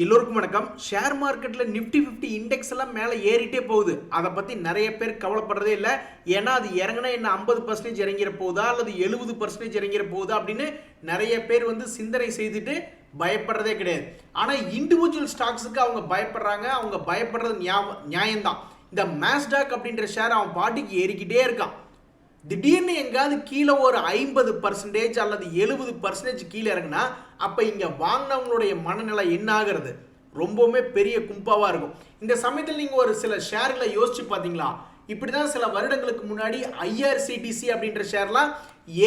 எல்லோருக்கும் வணக்கம். ஷேர் மார்க்கெட்ல நிஃப்டி 50 இண்டெக்ஸ் எல்லாம் மேலே ஏறிட்டே போகுது. அதை பத்தி நிறைய பேர் கவலைப்படுறதே இல்லை. ஏன்னா அது இறங்கினா என்ன 50% இறங்கிற போகுதா அல்லது 70% இறங்கிற போகுதா அப்படின்னு நிறைய பேர் சிந்தனை செய்துட்டு பயப்படுறதே கிடையாது. ஆனா இண்டிவிஜுவல் ஸ்டாக்ஸுக்கு அவங்க பயப்படுறாங்க. அவங்க பயப்படுறது நியாயம்தான். இந்த மேஸ்டாக் அப்படின்ற ஷேர் அவன் பாட்டுக்கு ஏறிக்கிட்டே இருக்கான். திடீர்னு எங்காவது கீழே ஒரு 50% அல்லது 70% கீழே இறங்குனா அப்போ இங்கே வாங்கினவங்களுடைய மனநிலை என்ன ஆகிறது? ரொம்பவுமே பெரிய கும்பாவாக இருக்கும். இந்த சமயத்தில் நீங்கள் ஒரு சில ஷேர்களை யோசிச்சு பார்த்தீங்களா? இப்படி தான் சில வருடங்களுக்கு முன்னாடி IRCTC அப்படின்ற ஷேர்லாம்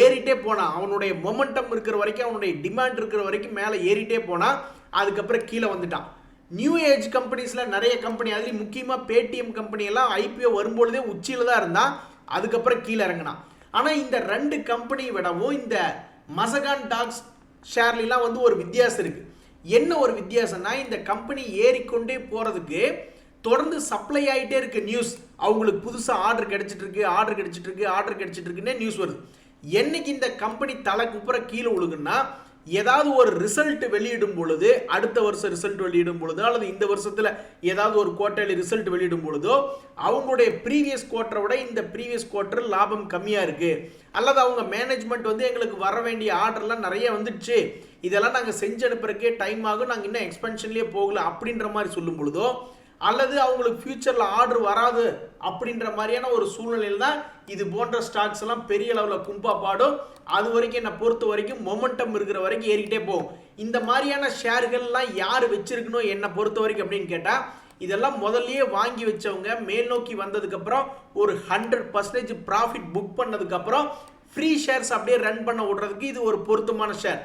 ஏறிட்டே போனான். அவனுடைய மொமெண்டம் இருக்கிற வரைக்கும், அவனுடைய டிமாண்ட் இருக்கிற வரைக்கும் மேலே ஏறிட்டே போனால் அதுக்கப்புறம் கீழே வந்துட்டான். நியூ ஏஜ் கம்பெனிஸில் நிறைய கம்பெனி, அதுலேயும் முக்கியமாக பேடிஎம் கம்பெனி எல்லாம் IPO வரும்பொழுதே உச்சியில் தான் இருந்தால் அதுக்கப்புறம் கீழே இறங்கினான். ஆனால் இந்த ரெண்டு கம்பெனி விடவும் இந்த மசகான் டாக்ஸ் ஷேர்லாம் ஒரு வித்தியாசம் இருக்குது. என்ன ஒரு வித்தியாசம்னா, இந்த கம்பெனி ஏறிக்கொண்டே போகிறதுக்கு தொடர்ந்து சப்ளை ஆகிட்டே இருக்கு நியூஸ். அவங்களுக்கு புதுசாக ஆர்டர் கிடைச்சிட்டு இருக்குன்னே நியூஸ் வருது. என்னைக்கு இந்த கம்பெனி தலை குப்புற கீழே விழுகுன்னா, ஏதாவது ஒரு ரிசல்ட் வெளியிடும் பொழுது, அடுத்த வருஷம் ரிசல்ட் வெளியிடும் பொழுதோ அல்லது இந்த வருஷத்தில் ஏதாவது ஒரு குவார்டர்லி ரிசல்ட் வெளியிடும் பொழுதோ அவங்களுடைய ப்ரீவியஸ் குவார்ட்டரை விட இந்த ப்ரீவியஸ் குவார்ட்டர் லாபம் கம்மியாக இருக்குது, அல்லது அவங்க மேனேஜ்மெண்ட் எங்களுக்கு வர வேண்டிய ஆர்டர்லாம் நிறைய வந்துடுச்சு, இதெல்லாம் நாங்கள் செஞ்சு அனுப்புறதுக்கே டைம் ஆகும், நாங்கள் இன்னும் எக்ஸ்பென்ஷன்லேயே போகல அப்படின்ற மாதிரி சொல்லும் பொழுதோ, அல்லது அவங்களுக்கு ஃபியூச்சரில் ஆர்டர் வராது அப்படின்ற மாதிரியான ஒரு சூழ்நிலையில் தான் இது போன்ற ஸ்டாக்ஸ் எல்லாம் பெரிய அளவில் கும்பா பாடும். அது வரைக்கும் என்னை பொறுத்த வரைக்கும் மொமெண்டம் இருக்கிற வரைக்கும் ஏறிக்கிட்டே போகும். இந்த மாதிரியான ஷேர்கள்லாம் யார் வச்சிருக்கணும் என்னை பொறுத்த வரைக்கும் அப்படின்னு கேட்டால், இதெல்லாம் முதல்லயே வாங்கி வச்சவங்க மேல் நோக்கி வந்ததுக்கப்புறம் ஒரு 100% ப்ராஃபிட் புக் பண்ணதுக்கப்புறம் ஃப்ரீ ஷேர்ஸ் அப்படியே ரன் பண்ண விடுறதுக்கு இது ஒரு பொருத்தமான ஷேர்.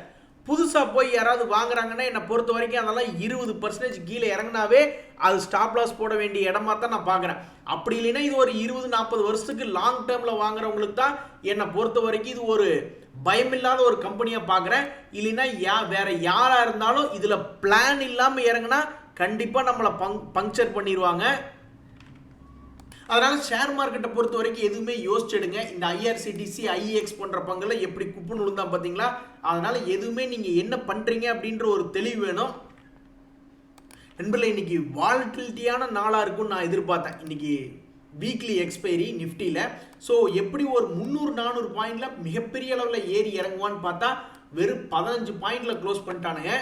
புதுசாக போய் யாராவது வாங்குறாங்கன்னா என்னை பொறுத்த வரைக்கும் அதெல்லாம் 20% கீழே இறங்கினாவே அது ஸ்டாப் லாஸ் போட வேண்டிய இடமா தான் நான் பார்க்குறேன். அப்படி இல்லைன்னா இது ஒரு 20-40 வருஷத்துக்கு லாங் டேர்மில் வாங்குறவங்களுக்கு தான் என்னை பொறுத்த வரைக்கும் இது ஒரு பயமில்லாத ஒரு கம்பெனியாக பார்க்குறேன். இல்லைன்னா வேற யாராக இருந்தாலும் இதில் பிளான் இல்லாமல் இறங்கினா கண்டிப்பாக நம்மளை பங்க்சர் பண்ணிடுவாங்க. அதனால ஷேர் மார்க்கெட்டை பொறுத்த வரைக்கும் எதுவுமே யோசிச்சிடுங்க. இந்த IRCTC IEX போன்ற பங்குல எப்படி குப்புன்னு விழுந்தா பார்த்தீங்களா? அதனால எதுவுமே நீங்கள் என்ன பண்ணுறீங்க அப்படின்ற ஒரு தெளிவு வேணும். நண்பர்களே, இன்னைக்கு வாலட்டிலிட்டியான நாளாக இருக்கும்னு நான் எதிர்பார்த்தேன். இன்னைக்கு வீக்லி எக்ஸ்பைரி நிஃப்டியில். ஸோ எப்படி ஒரு 300-400 பாயிண்டில் மிகப்பெரிய அளவில் ஏறி இறங்குவான்னு பார்த்தா வெறும் 15 பாயிண்டில் க்ளோஸ் பண்ணிட்டானுங்க.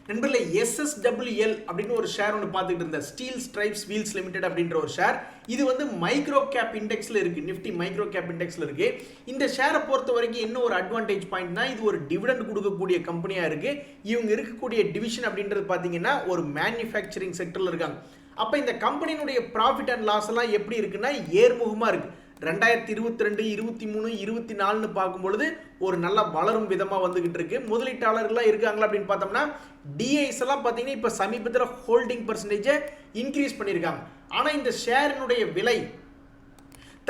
நண்பர்களே, SSWL அப்படின்னு ஒரு ஷேர் ஒன்று பார்த்துக்கிட்டு இருந்தேன். ஸ்டீல் ஸ்ட்ரைப்ஸ் வீல்ஸ் லிமிடெட் அப்படின்ற ஒரு ஷேர். இது மைக்ரோ கேப் இண்டெக்ஸில் இருக்குது. நிஃப்டி மைக்ரோ கேப் இண்டெக்ஸில் இருக்குது. இந்த ஷேரை பொறுத்த வரைக்கும் என்ன ஒரு அட்வான்டேஜ் பாயிண்ட்னா, இது ஒரு டிவிடெண்ட் கொடுக்கக்கூடிய கம்பெனியாக இருக்குது. இவங்க இருக்கக்கூடிய டிவிஷன் அப்படின்றது பார்த்தீங்கன்னா ஒரு மேனுஃபேக்சரிங் செக்டரில் இருக்காங்க. அப்போ இந்த கம்பெனியினுடைய ப்ராஃபிட் அண்ட் லாஸ் எல்லாம் எப்படி இருக்குன்னா ஏர்முகமாக இருக்குது. 2022, 23, 24 பார்க்கும்பொழுது ஒரு நல்ல வளரும் விதமாக வந்துகிட்டு இருக்கு. முதலீட்டாளர்கள்லாம் இருக்காங்களா அப்படின்னு பார்த்தோம்னா, டிஐஸ் எல்லாம் பார்த்தீங்கன்னா இப்போ சமீபத்தில் ஹோல்டிங் பர்சன்டேஜை இன்க்ரீஸ் பண்ணியிருக்காங்க. ஆனால் இந்த ஷேரினுடைய விலை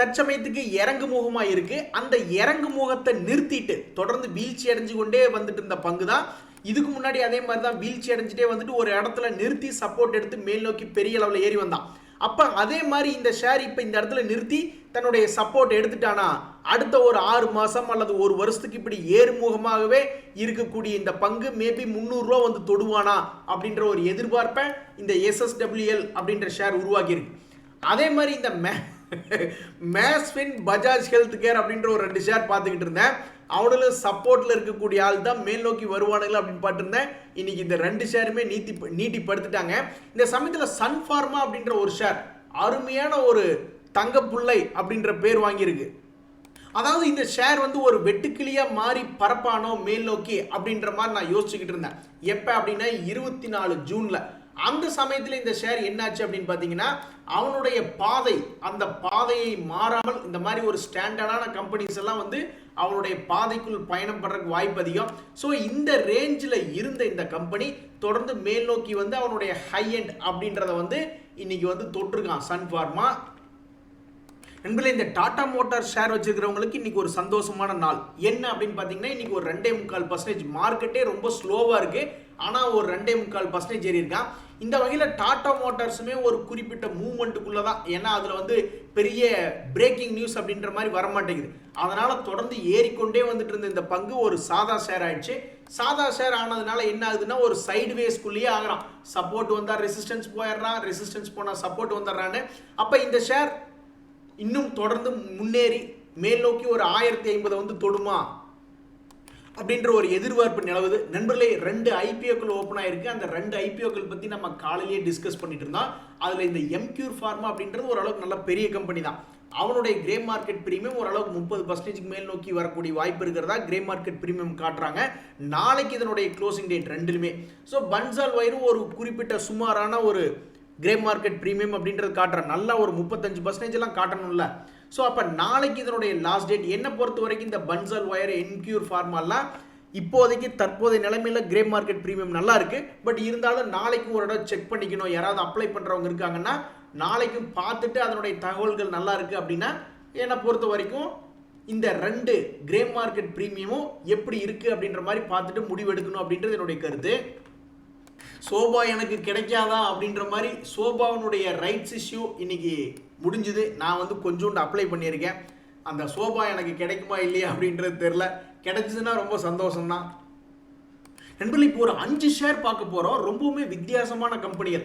தற்சமயத்துக்கு இறங்கு முகமாக இருக்கு. அந்த இறங்கு முகத்தை நிறுத்திட்டு தொடர்ந்து வீழ்ச்சி அடைஞ்சு கொண்டே வந்துட்டு இருந்த பங்கு தான். இதுக்கு முன்னாடி அதே மாதிரி தான் வீழ்ச்சி அடைஞ்சிட்டே வந்துட்டு ஒரு இடத்துல நிறுத்தி சப்போர்ட் எடுத்து மேல் நோக்கி பெரிய அளவில் ஏறி வந்தான். அப்போ அதே மாதிரி இந்த ஷேர் இப்போ இந்த இடத்துல நிறுத்தி தன்னுடைய சப்போர்ட் எடுத்துட்டானா அடுத்த ஒரு 6 மாதம் அல்லது ஒரு வருஷத்துக்கு இப்படி ஏறுமுகமாகவே இருக்கக்கூடிய இந்த பங்கு மேபி 300 ரூபா தொடுவானா அப்படின்ற ஒரு எதிர்பார்ப்பை இந்த SSWL அப்படின்ற ஷேர் உருவாக்கி இருக்கு. அதே மாதிரி இந்த மேஸ்வின் பஜாஜ் ஹெல்த் கேர் அப்படின்ற ஒரு 2 ஷேர் பார்த்துக்கிட்டு இருந்தேன். அவனுல சப்போர்ட்ல இருக்கக்கூடிய ஆள் தான் மேல் நோக்கி வருவானுங்களா அப்படின்னு பார்த்துருந்தேன். இன்னைக்கு இந்த 2 ஷேருமே நீட்டிப்படுத்திட்டாங்க. இந்த சமயத்தில் சன் ஃபார்மா அப்படின்ற ஒரு ஷேர் அருமையான ஒரு தங்கப்புள்ளை அப்படின்ற பேர் வாங்கியிருக்கு. அதாவது இந்த ஷேர் ஒரு வெட்டுக்கிளியா மாறி பரப்பானோ மேல் நோக்கி அப்படின்ற மாதிரி நான் யோசிச்சுக்கிட்டு இருந்தேன். எப்போ அப்படின்னா 24 ஜூன்ல அந்த சமயத்தில் இந்த ஷேர் என்னாச்சு அப்படின்னு பார்த்தீங்கன்னா, அவனுடைய பாதை, அந்த பாதையை மாறாமல் இந்த மாதிரி ஒரு ஸ்டாண்டர்டான கம்பெனிஸ் எல்லாம் அவனுடைய பாதைக்குள் பயணம் பண்றதுக்கு வாய்ப்பு அதிகம். ஸோ இந்த ரேஞ்சில் இருந்த இந்த கம்பெனி தொடர்ந்து மேல் நோக்கி அவனுடைய ஹை எண்ட் அப்படின்றத இன்னைக்கு தொட்டிருக்கான் சன் ஃபார்மா. நண்பர்களே, இந்த டாடா மோட்டார் ஷேர் வச்சிருக்கிறவங்களுக்கு இன்னைக்கு ஒரு சந்தோஷமான நாள். என்ன அப்படின்னு பார்த்தீங்கன்னா, இன்னைக்கு ஒரு 2.25% மார்க்கெட்டே ரொம்ப ஸ்லோவாக இருக்கு. ஆனால் ஒரு 2.25% ஏறி இருக்கான். இந்த வகையில் டாடா மோட்டார்ஸுமே ஒரு குறிப்பிட்ட மூவ்மெண்ட்டுக்குள்ளே தான். ஏன்னா அதில் பெரிய பிரேக்கிங் நியூஸ் அப்படின்ற மாதிரி வரமாட்டேங்குது. அதனால் தொடர்ந்து ஏறிக்கொண்டே வந்துட்டு இருந்த இந்த பங்கு ஒரு சாதா ஷேர் ஆயிடுச்சு. சாதா ஷேர் ஆனதுனால என்ன ஆகுதுன்னா ஒரு சைடு வேஸ்க்குள்ளேயே ஆகிறான். சப்போர்ட் வந்தா ரெசிஸ்டன்ஸ் போயிடுறான், ரெசிஸ்டன்ஸ் போனா சப்போர்ட் வந்துடுறான்னு. அப்ப இந்த ஷேர் இன்னும் தொடர்ந்து முன்னேறி மேல் நோக்கி ஒரு 1050 வந்து தொடுமா அப்படின்ற ஒரு எதிர்பார்ப்பு நிலவுது. நண்பர்களே, 2 ஐபிஓக்கள் ஓப்பன் ஆயிருக்கு. அந்த 2 ஐபிஓக்கள் பத்தி நம்ம காலையிலேயே டிஸ்கஸ் பண்ணிட்டு இருந்தோம். அதுல இந்த எம்கியூர் ஃபார்மா அப்படின்றது ஓரளவுக்கு நல்ல பெரிய கம்பெனி தான். அவனுடைய கிரே மார்க்கெட் பிரீமியம் ஓரளவுக்கு 30% மேல் நோக்கி வரக்கூடிய வாய்ப்பு இருக்கிறதா கிரே மார்க்கெட் பிரீமியம் காட்டுறாங்க. நாளைக்கு இதனுடைய க்ளோசிங் டேட் ரெண்டுலுமே. ஸோ பன்சால் வயரும் ஒரு குறிப்பிட்ட சுமாரான ஒரு கிரே மார்க்கெட் பிரீமியம் அப்படின்றது காட்டுறாங்க. நல்லா ஒரு 35% எல்லாம் காட்டணும்ல. ஸோ அப்போ நாளைக்கு இதனுடைய லாஸ்ட் டேட் என்ன பொறுத்த வரைக்கும் இந்த பன்சால் வயர், என்கியூர் ஃபார்மாலாம் இப்போதைக்கு தற்போதைய நிலைமையில் கிரே மார்க்கெட் பிரீமியம் நல்லா இருக்கு. பட் இருந்தாலும் நாளைக்கும் ஒரு இடம் செக் பண்ணிக்கணும். யாராவது அப்ளை பண்றவங்க இருக்காங்கன்னா நாளைக்கும் பார்த்துட்டு அதனுடைய தகவல்கள் நல்லா இருக்கு அப்படின்னா என்னை பொறுத்த வரைக்கும் இந்த 2 கிரே மார்க்கெட் பிரீமியமும் எப்படி இருக்கு அப்படின்ற மாதிரி பார்த்துட்டு முடிவெடுக்கணும் அப்படின்றது என்னுடைய கருத்து. சோபா எனக்கு கிடைக்காதா அப்படின்ற மாதிரி சோபாவினுடைய ரைட்ஸ் இஷ்யூ இன்னைக்கு முடிஞ்சுது. நான் வந்து கொஞ்சோண்டு அப்ளை பண்ணியிருக்கேன். அந்த சோபா எனக்கு கிடைக்குமா இல்லையா அப்படின்றது தெரியல. கிடைச்சதுன்னா ரொம்ப சந்தோஷம்தான். நண்பர்களே, இப்போ ஒரு 5 ஷேர் பார்க்க போறோம். ரொம்பவுமே வித்தியாசமான கம்பெனிகள்.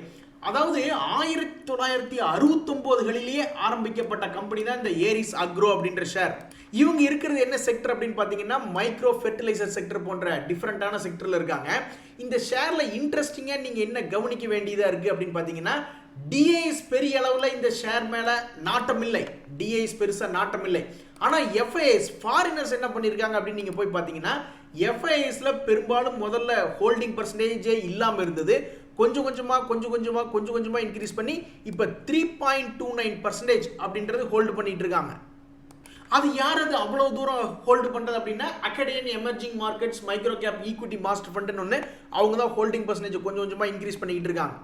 அதாவது 1969களிலேயே ஆரம்பிக்கப்பட்ட கம்பெனி தான் இந்த ஏரிஸ் அக்ரோ அப்படின்ற ஷேர். இவங்க இருக்கிறது என்ன செக்டர் அப்படின்னு பார்த்தீங்கன்னா மைக்ரோ ஃபெர்டிலைசர் செக்டர் போன்ற டிஃப்ரெண்டான செக்டர்ல இருக்காங்க. இந்த ஷேர்ல இன்ட்ரெஸ்டிங்கா நீங்க என்ன கவனிக்க வேண்டியதா இருக்கு அப்படின்னு பார்த்தீங்கன்னா டிஐஎஸ் பெரிய அளவில் இந்த ஷேர் மேல நாட்டம் இல்லை. டிஐஎஸ் பெருசா நாட்டம் இல்லை. ஆனா எஃப்ஐஎஸ் ஃபாரினர்ஸ் என்ன பண்ணிருக்காங்க அப்படின்னு நீங்க போய் பார்த்தீங்கன்னா எஃப்ஐஎஸ்ல பெரும்பாலும் முதல்ல ஹோல்டிங் பர்சன்டேஜே இல்லாம இருந்தது. கொஞ்சம் கொஞ்சமா இன்க்ரீஸ் பண்ணி இப்ப 3.29% அப்படின்றது ஹோல்டு பண்ணிட்டு இருக்காங்க. அது யார் அது அவ்வளவு தூரம் ஹோல்டு பண்றது அப்படின்னா அகடேமியன் emerging markets micro cap equity master ஃபண்ட்னு ஒன்று, அவங்க தான் ஹோல்டிங் பர்சன்டேஜ் கொஞ்சமா இன்க்ரீஸ் பண்ணிக்கிட்டு இருக்காங்க.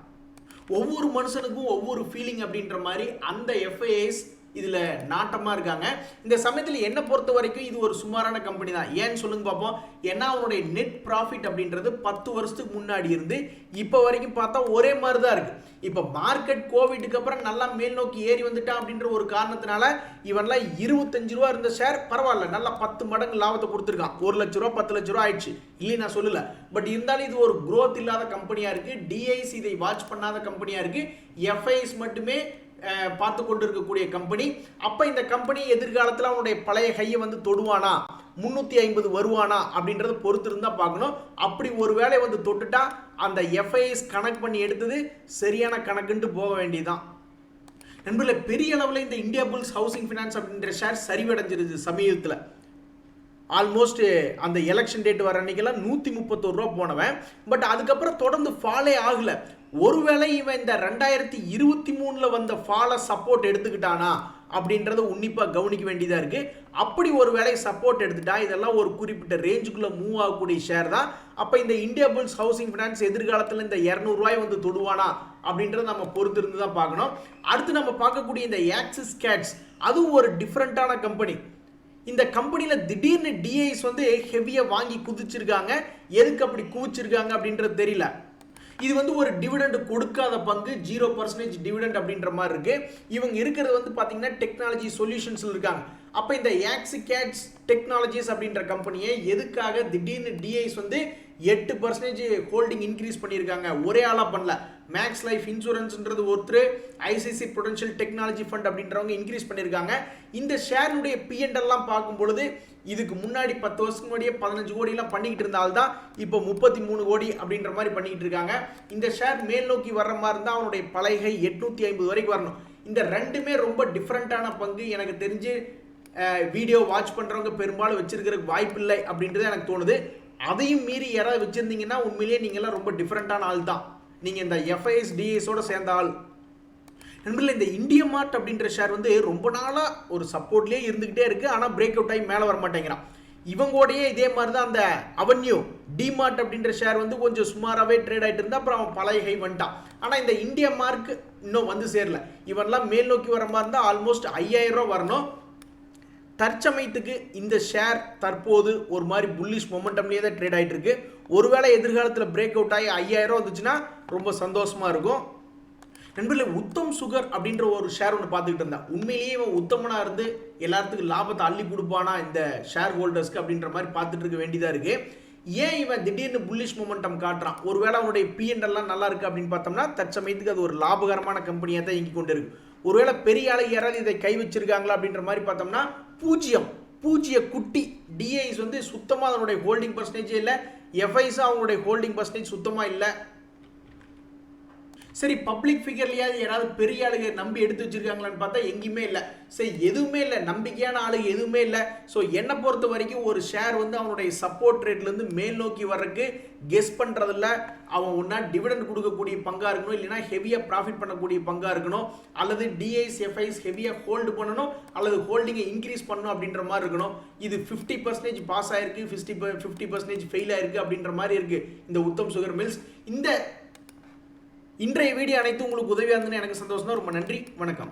ஒவ்வொரு மனுஷனுக்கும் ஒவ்வொரு ஃபீலிங் அப்படின்ற மாதிரி அந்த எஃப்ஐஎஸ் இதுல நாட்டமா இருக்காங்க. இந்த சமயத்தில் என்ன பொறுத்த வரைக்கும் இது ஒரு சுமாரான கம்பெனி தான். ஏன்னு சொல்லுங்க பார்ப்போம். ஏன்னா அவனுடைய நெட் ப்ராஃபிட் அப்படின்றது 10 வருஷத்துக்கு முன்னாடி இருந்து இப்போ வரைக்கும் பார்த்தா ஒரே மாதிரி தான் இருக்கு. இப்போ மார்க்கெட் கோவிடுக்கு அப்புறம் நல்லா மேல் நோக்கி ஏறி வந்துட்டான் அப்படின்ற ஒரு காரணத்தினால இவன்லாம் 25 ரூபா இருந்த ஷேர் பரவாயில்ல நல்லா 10 மடங்கு லாபத்தை கொடுத்துருக்கான். 1 லட்ச ரூபா 10 லட்ச ரூபா ஆயிடுச்சு. இல்லை நான் சொல்லல. பட் இருந்தாலும் இது ஒரு growth இல்லாத கம்பெனியா இருக்கு. டிஐஸ் இதை வாட்ச் பண்ணாத கம்பெனியா இருக்கு. எஃப்ஐஎஸ் மட்டுமே பார்த்து கொண்டு இருக்கக்கூடிய கம்பெனி. அப்ப இந்த கம்பெனி எதிர்காலத்தில் அவனுடைய பழைய கையை வந்து தொடுவானா, 350 வருவானா அப்படின்றத பொறுத்து இருந்தா பார்க்கணும். அப்படி ஒரு வேளை வந்து தொட்டுட்டா அந்த எஃப்ஐஎஸ் கணக்கு பண்ணி எடுத்தது சரியான கணக்குன்ட்டு போக வேண்டியதுதான். நண்பர்களே, பெரிய அளவில் இந்த இந்தியா புல்ஸ் ஹவுசிங் ஃபைனான்ஸ் அப்படின்ற ஷேர் சரிவடைஞ்சிருது சமீபத்தில். ஆல்மோஸ்ட் அந்த எலெக்ஷன் டேட் வர அன்னைக்கெல்லாம் 131 ரூபா போனவன். பட் அதுக்கப்புறம் தொடர்ந்து ஃபாலே ஆகல. ஒருவேளை இவன் இந்த 2023 வந்த ஃபாலை சப்போர்ட் எடுத்துக்கிட்டானா அப்படின்றத உன்னிப்பா கவனிக்க வேண்டியதா இருக்கு. அப்படி ஒரு வேளை சப்போர்ட் எடுத்துட்டா இதெல்லாம் ஒரு குறிப்பிட்ட ரேஞ்சுக்குள்ள மூவ் ஆகக்கூடிய ஷேர் தான். அப்ப இந்த இந்தியா புல்ஸ் ஹவுசிங் ஃபைனான்ஸ் எதிர்காலத்தில் இந்த 200 ரூபாய் வந்து தொடுவானா அப்படின்றத நம்ம பொறுத்து இருந்து தான் பார்க்கணும். அடுத்து நம்ம பார்க்கக்கூடிய இந்த ஆக்சிஸ் கேட்ஸ், அதுவும் ஒரு டிஃப்ரெண்டான கம்பெனி. இந்த கம்பெனியில திடீர்னு டிஐஸ் வந்து ஹெவியா வாங்கி குதிச்சிருக்காங்க. எதுக்கு அப்படி குவிச்சிருக்காங்க அப்படின்றது தெரியல. இது வந்து ஒரு டிவிடெண்ட் கொடுக்காத பங்கு, 0% டிவிடெண்ட் அப்படின்ற மாதிரி இருக்கு. இவங்க இருக்கிறது வந்து பாத்தீங்கன்னா டெக்னாலஜி சொல்யூஷன்ஸ்ல இருக்காங்க. அப்ப இந்த ஆக்சிகேட்ஸ் டெக்னாலஜிஸ் அப்படின்ற கம்பெனியை எதுக்காக திடீர்னு டிஐஸ் வந்து 8% ஹோல்டிங் இன்க்ரீஸ் பண்ணியிருக்காங்க. ஒரே ஆளா பண்ணல. மேக்ஸ் லைஃப் இன்சூரன்ஸ்ன்றது ஒருத்தர், ஐசிசி புடென்ஷியல் டெக்னாலஜி ஃபண்ட் அப்படின்றவங்க இன்க்ரீஸ் பண்ணியிருக்காங்க. இந்த ஷேருடைய P&L எல்லாம் பார்க்கும் பொழுது இதுக்கு முன்னாடி 10 வருஷத்துக்கு முன்னாடியே 15 கோடி எல்லாம் பண்ணிக்கிட்டு இருந்தால்தான் இப்போ 33 கோடி அப்படின்ற மாதிரி பண்ணிக்கிட்டு இருக்காங்க. இந்த ஷேர் மேல் நோக்கி வர்ற மாதிரி இருந்தால் அவனுடைய பழைய 850 வரைக்கும் வரணும். இந்த ரெண்டுமே ரொம்ப டிஃப்ரெண்டான பங்கு. எனக்கு தெரிஞ்சு வீடியோ வாட்ச் பண்றவங்க பெரும்பாலும் வச்சிருக்கிற வாய்ப்பு இல்லை அப்படின்றது எனக்கு தோணுது. அதையும் மீறி யாராவது வச்சிருந்தீங்கன்னா உண்மையிலேயே நீங்களாம் ரொம்ப டிஃப்ரெண்டான ஆள் தான். நீங்க இந்த எஃப்ஐஎஸ் டிஎஸோட சேர்ந்த ஆள். நண்பர்களே, இந்த இந்தியா மார்ட் அப்படின்ற ஷேர் வந்து ரொம்ப நாளா ஒரு சப்போர்ட்லேயே இருந்துகிட்டே இருக்கு. ஆனால் பிரேக் அவுட் ஆகி மேலே வர மாட்டேங்கிறான். இவங்கோடையே இதே மாதிரி தான் அந்த அவென்யூ டிமார்ட் அப்படின்ற ஷேர் வந்து கொஞ்சம் சுமாராகவே ட்ரேட் ஆகிட்டு இருந்தா அப்புறம் அவன் பழைய ஹை வந்துட்டான். ஆனால் இந்த இந்தியா மார்க் இன்னும் வந்து சேரல. இவன்லாம் மேல் நோக்கி வர மாதிரி இருந்தால் ஆல்மோஸ்ட் 5000 ரூபா வரணும். தற்சமயத்துக்கு இந்த ஷேர் தற்போது ஒரு மாதிரி புல்லிஷ் மொமெண்டம்லேயே தான் ட்ரேட் ஆகிட்டு இருக்கு. ஒருவேளை எதிர்காலத்தில் பிரேக் அவுட் ஆகி 5000 ரூபா வந்துச்சுன்னா ரொம்ப சந்தோஷமா இருக்கும். நண்பர்களே, உத்தம் சுகர் அப்படின்ற ஒரு ஷேர் ஒன்று பார்த்துக்கிட்டு இருந்தேன். உண்மையிலேயே இவன் உத்தமனா இருந்து எல்லாத்துக்கும் லாபத்தை அள்ளி கொடுப்பானா இந்த ஷேர் ஹோல்டர்ஸ்க்கு அப்படின்ற மாதிரி பார்த்துட்டு இருக்க வேண்டியதா இருக்கு. ஏன் இவன் திடீர்னு புல்லிஷ் மொமெண்டம் காட்டுறான்? ஒருவேளை அவனுடைய P&L நல்லா இருக்கு அப்படின்னு பார்த்தோம்னா தற்சமயத்துக்கு அது ஒரு லாபகரமான கம்பெனியாக தான் இயங்கி கொண்டு இருக்கு. ஒருவேளை பெரிய ஆளு யாராவது இதை கை வச்சிருக்காங்களா அப்படின்ற மாதிரி பார்த்தோம்னா பூஜ்ஜிய குட்டி. டிஐஸ் வந்து சுத்தமாக அதனுடைய ஹோல்டிங் பர்சன்டேஜே இல்லை. எஃப்ஐஸும் அவங்களுடைய ஹோல்டிங் பர்சன்டேஜ் சுத்தமாக இல்லை. சரி, பப்ளிக் ஃபிகர்லையாவது யாராவது பெரிய ஆளுங்க நம்பி எடுத்து வச்சிருக்காங்களான்னு பார்த்தா எங்கேயுமே இல்லை. சரி, எதுவுமே இல்லை, நம்பிக்கையான ஆளுங்க எதுவுமே இல்லை. ஸோ என்னை பொறுத்த வரைக்கும் ஒரு ஷேர் வந்து அவனுடைய சப்போர்ட் ரேட்லேருந்து மேல் நோக்கி வர்றதுக்கு கெஸ் பண்ணுறதில்ல. அவன் ஒன்றா டிவிடெண்ட் கொடுக்கக்கூடிய பங்காக இருக்கணும், இல்லைனா ஹெவியாக ப்ராஃபிட் பண்ணக்கூடிய பங்காக இருக்கணும், அல்லது டிஐஸ் எஃப்ஐஸ் ஹெவியாக ஹோல்டு பண்ணணும், அல்லது ஹோல்டிங்கை இன்க்ரீஸ் பண்ணணும் அப்படின்ற மாதிரி இருக்கணும். இது 50% பாஸ் ஆயிருக்கு, 50% ஃபெயில் ஆயிருக்கு அப்படின்ற மாதிரி இருக்குது இந்த உத்தம் சுகர் மில்ஸ். இன்றைய வீடியோ அனைத்தும் உங்களுக்கு உதவியாக இருந்ததுன்னு எனக்கு சந்தோஷம் தான். ரொம்ப நன்றி, வணக்கம்.